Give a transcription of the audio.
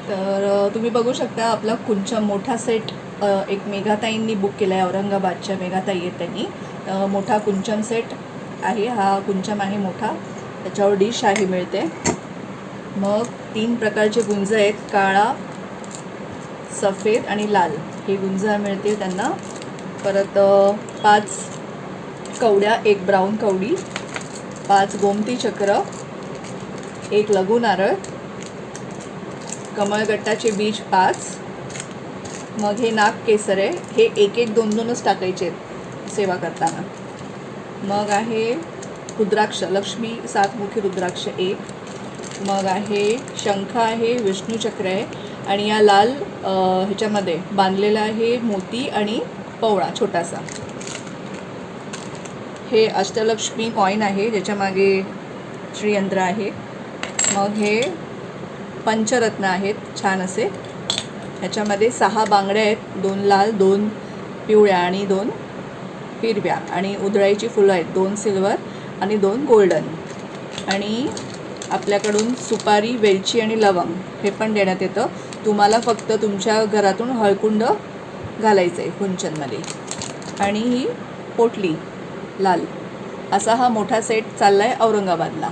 तर तुम्ही बघू शकता आपला कुंचम मोठा सेट एक मेघाताईंनी बुक केला आहे, औरंगाबादच्या मेघाताई आहेत त्यांनी. मोठा कुंचम सेट आहे, हा कुंचम आहे मोठा, त्याच्यावर डिश आहे मिळते. मग 3 प्रकारचे गुंज आहेत, काळा, सफेद आणि लाल, हे गुंज मिळतील त्यांना. परत 5 कवड्या, 1 ब्राऊन कवडी, 5 गोमती चक्र, 1 लघु नारळ, कमळगट्टाचे बीज 5. मग हे नाग केसर आहे, हे 1-1, 2-2च टाकायचे आहेत सेवा करताना. मग आहे रुद्राक्ष, लक्ष्मी 7मुखी रुद्राक्ष 1. मग आहे शंख आहे, विष्णुचक्र आहे आणि या लाल ह्याच्यामध्ये बांधलेला आहे मोती आणि पवळा छोटासा. हे अष्टलक्ष्मी कॉईन आहे, ज्याच्या मागे श्रीयंत्र आहे. मग हे पंचरत्न आहेत छान असे, ह्याच्यामध्ये 6 बांगड्या आहेत, 2 लाल, 2 पिवळ्या आणि 2 हिरव्या, आणि उधळाईची फुलं आहेत, 2 सिल्वर आणि 2 गोल्डन. आणि आपल्याकडून सुपारी, वेलची आणि लवंग हे पण देण्यात येतं. तुम्हाला फक्त तुमच्या घरातून हळकुंड घालायचं आहे कुंचनमध्ये. आणि ही पोटली लाल, असा हा मोठा सेट चालला आहे औरंगाबादला.